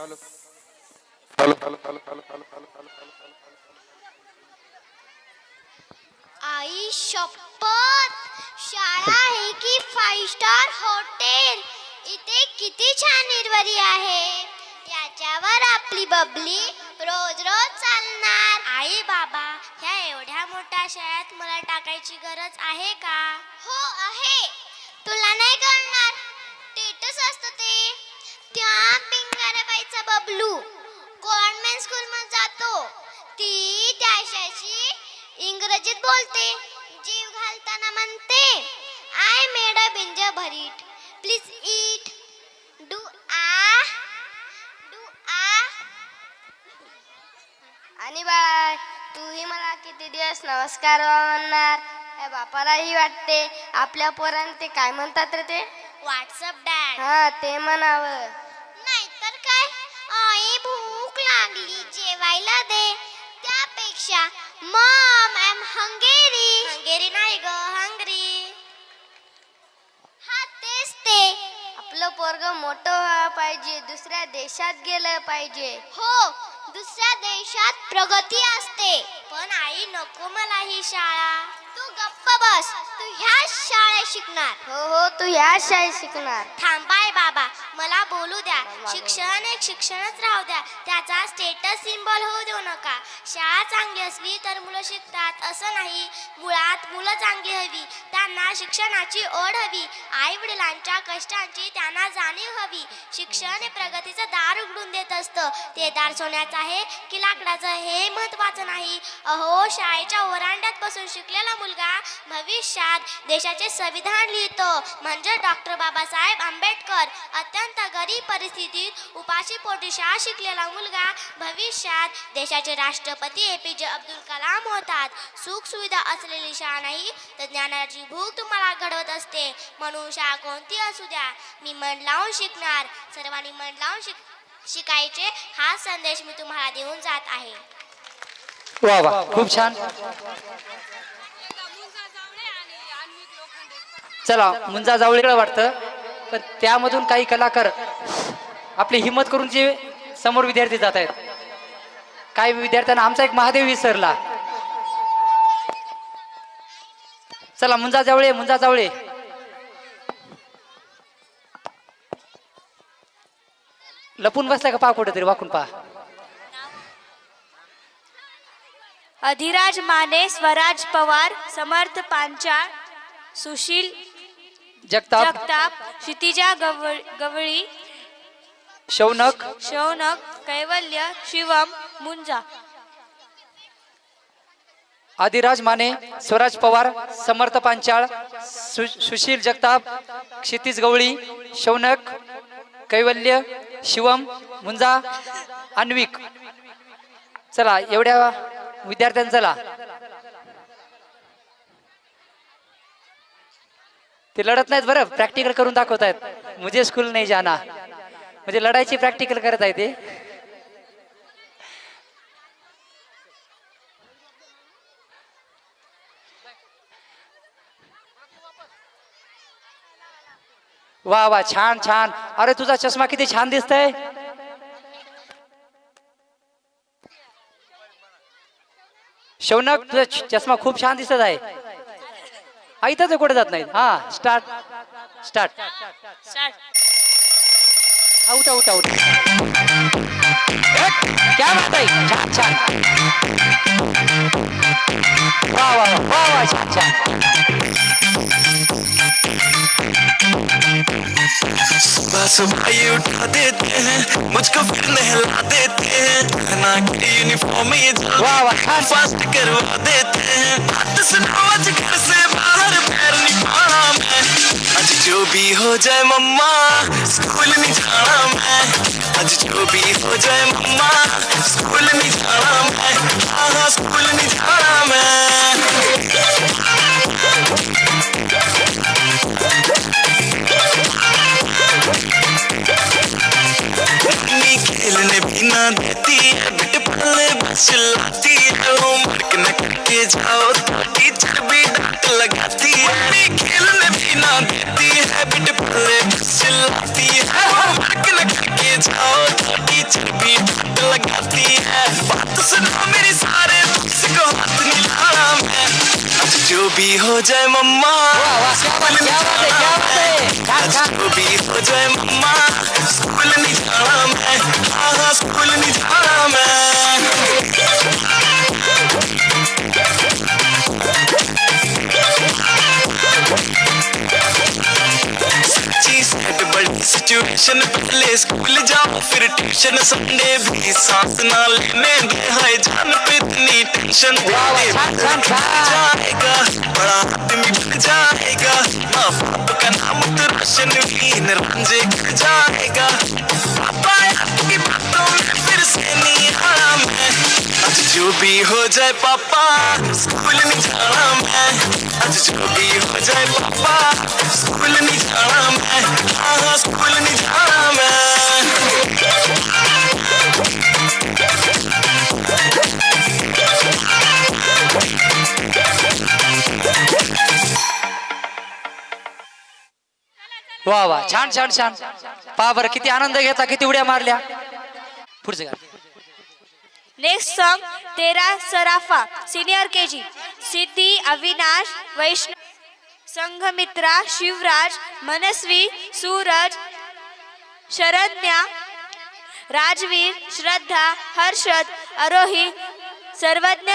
आई शपथ, शाळा आहे की 5 स्टार हॉटेल. इथे किती छान निर्वरी आहे. याच्यावर आपली बबली रोज रोज चालणार. आई बाबा, ह्या एवढ्या मोठ्या शाळेत मला टाकायची गरज आहे का? हो आहे. तुला नाही कळणार, स्टेटस असतं ते. त्या पिंगाराबाईचा बबलू गव्हर्नमेंट स्कूल मध्ये जातो. ती त्याच्याशी इंग्रजीत बोलते. जीव घालताना म्हणते, I made a brinjal bharit, please eat. डू आ डू आ. आणि बाळा, तूही मला किती दिवस नमस्कार म्हणणार? या बापालाही वाटते आपल्या पोरांना ते काय म्हणतात रे ते? WhatsApp dad. हा, ते म्हणावं. नाहीतर काय. आई भूक लागली, जेवायला दे. त्यापेक्षा mom I am Hungary. Hungary नाही ग, हंगरी. हा तेच ते. आपलं पोरग मोठं व्हायला पाहिजे, दुसऱ्या देशात गेलं पाहिजे. हो, दुसऱ्या देशात प्रगती असते. पण आई, नको मला ही शाळा. तू गप्प बस. तू ह्याच शाळेत शिकणार. हो हो, तू ह्याच शाळेत शिकणार. थांबाय बाबा, मला बोलू द्या. शिक्षण एक शिक्षणच राहू द्या. त्याचा स्टेटस सिम्बॉल होऊ देऊ नका. शाळा चांगली असली तर मुलं शिकतात असं नाही. मुळात मुलं चांगली हवी. त्यांना शिक्षणाची ओढ हवी. आई वडिलांच्या कष्टांची त्यांना जाणीव हवी. शिक्षण हे प्रगतीचं दार उघडून देत असतं. ते दार सोन्याचं आहे की लाकडाचं हे महत्वाचं नाही. अहो, शाळेच्या ओरांड्यात बसून शिकलेला मुलगा भविष्यात देशाचे संविधान लिहितो. म्हणजे डॉक्टर बाबासाहेब आंबेडकर. अत्यंत गरीब परिस्थितीत उपाशी पोटी शाळा शिकलेला मुलगा भविष्यात देशाचे राष्ट्रपती APJ अब्दुल कलाम होतात. सुख सुविधा असलेली शाळा नाही तर ज्ञानाची भूक तुम्हाला घडवत असते. म्हणून शाळा कोणती असू द्या, मी मन लावून शिकणार. सर्वांनी मन लावून शिकायचे हा संदेश मी तुम्हाला देऊन जात आहे. वा वा, खूप छान. चला, मुंजा जावळीकडे वाटतं, पण त्यामधून काही कलाकार आपली हिंमत करून जे समोर विद्यार्थी जात आहेत. काही विद्यार्थ्यांना आमचा एक महादेव विसरला. चला, मुंजा जावळे, मुंजा जावळे. लपून बसलाय का? पहा कुठेतरी, वाकून पहा. अधिराज माने, स्वराज पवार, समर्थ पांचाळ, सुशील जगताप, क्षितिजा गवळी, शौनक, कैवल्य, शिवम, मुंजा. आदिराज माने, स्वराज पवार, समर्थ पांचाळ, सुशील जगताप, क्षितिज गवळी, शौनक, कैवल्य, शिवम, मुंजा, अन्विक. चला, एवढ्या विद्यार्थ्यांना चला. ते लढत नाहीत बरं, प्रॅक्टिकल करून दाखवतायत. मुझे स्कूल नाही जाना, म्हणजे लढायची प्रॅक्टिकल करत आहे ते. वा वा, छान छान. अरे, तुझा चष्मा किती छान दिसतय. शौनक, तुझा चष्मा खूप छान दिसत आहे. इथं कुठे जात नाही. हा, start start. Out out out. क्या बात आहे, छान छान. वा वा वा वा, छान छान. सुबह सुबह ये उठा देते हैं, मुझको फिर नहला देते हैं, पहना के यूनिफॉर्म ये वाह वाह, फास्ट करवा देते हैं. बात सुनो, आज घर से बाहर पैर नहीं पाना मैं. आज जो भी हो जाए मम्मा, स्कूल नहीं जाना मैं. आज जो भी हो जाए मम्मा, स्कूल नहीं जाना मैं. हाँ, स्कूल नहीं जाना मैं. खेलने भी ना देती है, बिट पल्ले बस चिल्लाती है. होमवर्क न करके जाओ तो टीचर भी डांट लगाती है. खेलने भी ना देती है, बिट पल्ले बस चिल्लाती है. होमवर्क न करके जाओ तो टीचर भी हो जाए मम्मा स्कूल नहीं जाना मैं आज जो भी हो जाए मम्मा स्कूल नहीं जाना मैं हाँ हाँ स्कूल नहीं जाना मैं सेट बड़ी सिचुएशन पहले स्कूल जाओ फिर ट्यूशन संडे भी सांस ना लेने दे हाय जान पे इतनी टेंशन जाएगा बड़ा आदमी बन जाएगा माँ बाप का नाम तो रोशन वीन रंजे कर जाएगा पापा आपकी बातों में फिर से नहीं आया मैं आज जो भी हो जाए पापा स्कूल नहीं जाना मैं आज जो भी हो जाए पापा स्कूल नहीं जाना मैं हाँ हाँ स्कूल नहीं जाना मैं वा वा छान छान छान पहा बरं किती आनंद घेतला किती उड्या मारल्या पुढचे गाणं नेक्स्ट सॉन्ग तेरा सराफा सीनियर केजी सिद्धी अविनाश वैष्णव संघमित्रा शिवराज मनस्वी सूरज शरण्या राजवीर श्रद्धा हर्षद आरोही सर्वज्ञ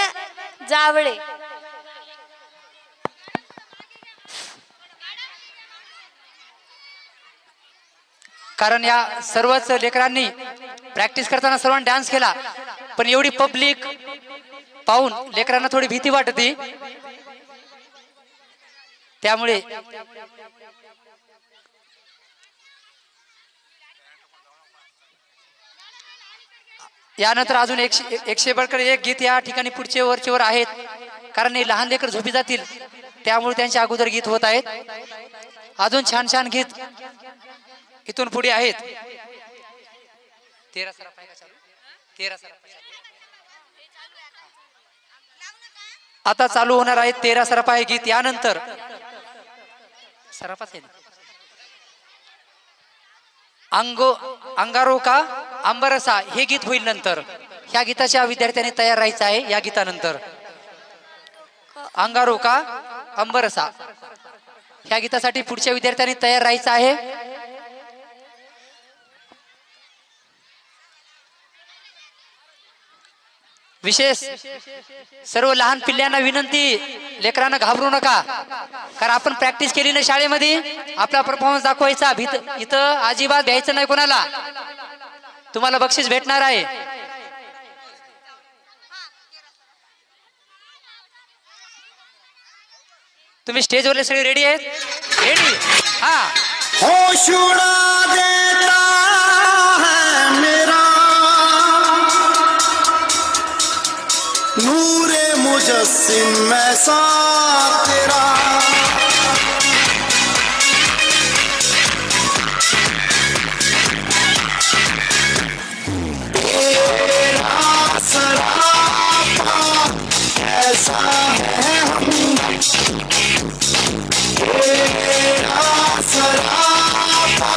जावळे कारण या सर्वच लेकरांनी प्रॅक्टिस करताना सर्वांनी डान्स केला पण एवढी पब्लिक पाहून लेकरांना थोडी भीती वाटते त्यामुळे यानंतर अजून 100 बळकर एक गीत या ठिकाणी पुढचे वरचे वर आहेत कारण हे लहान लेकर झोपी जातील त्यामुळे त्यांच्या अगोदर गीत होत आहेत अजून छान छान गीत इथून पुढे आहेत 13 सराफा आहे का चालू 13 सराफा आता चालू होणार आहे 13 सराफा हे गीत यानंतर सराफाच आहे अंगारो का अंबरसा हे गीत होईल नंतर ह्या गीताच्या विद्यार्थ्यांनी तयार राहायचं आहे या गीतानंतर अंगारो का अंबरसा ह्या गीतासाठी पुढच्या विद्यार्थ्यांनी तयार राहायचं आहे विशेष सर्व लहान पिल्ल्यांना विनंती लेकरांना घाबरू नका कारण आपण प्रॅक्टिस केली ना शाळेमध्ये आपला परफॉर्मन्स दाखवायचा इथं अजिबात द्यायचं नाही कोणाला तुम्हाला बक्षीस भेटणार आहे तुम्ही स्टेजवरले सगळे रेडी आहेत रेडी हा होश उड़ा देता है मेरा नूरे मुजस्सिम ऐसा तेरा तेरा सरापा ऐसा है तेरा सरापा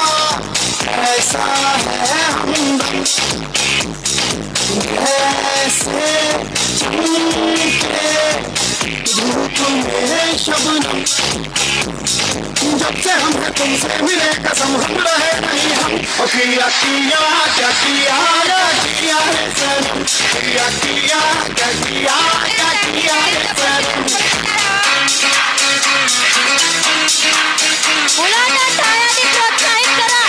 ऐसा है हमदम ऐसे धूप में शबनम जब से हम हैं तुमसे मिले कसम हम रहे नहीं हम किया किया क्या किया किया है सनम किया किया क्या किया है सनम मुलांना टाळ्यांनी प्रोत्साहित करा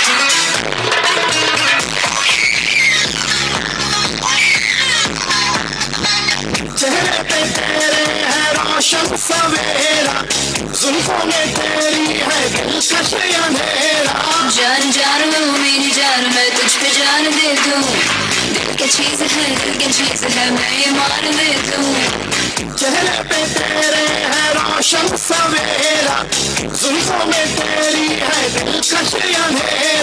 चेहरे पे तेरे है रोशन सवेरा जुल्फों में तेरी है दिलकश अंधेरा जान जान लो मेरी जान मैं तुझ पे जान दे दूं दिल की चीज है मैं ये मान ले दूं चेहरे पे तेरे है रोशन सवेरा जुल्फों में तेरी है दिलकश अंधेरा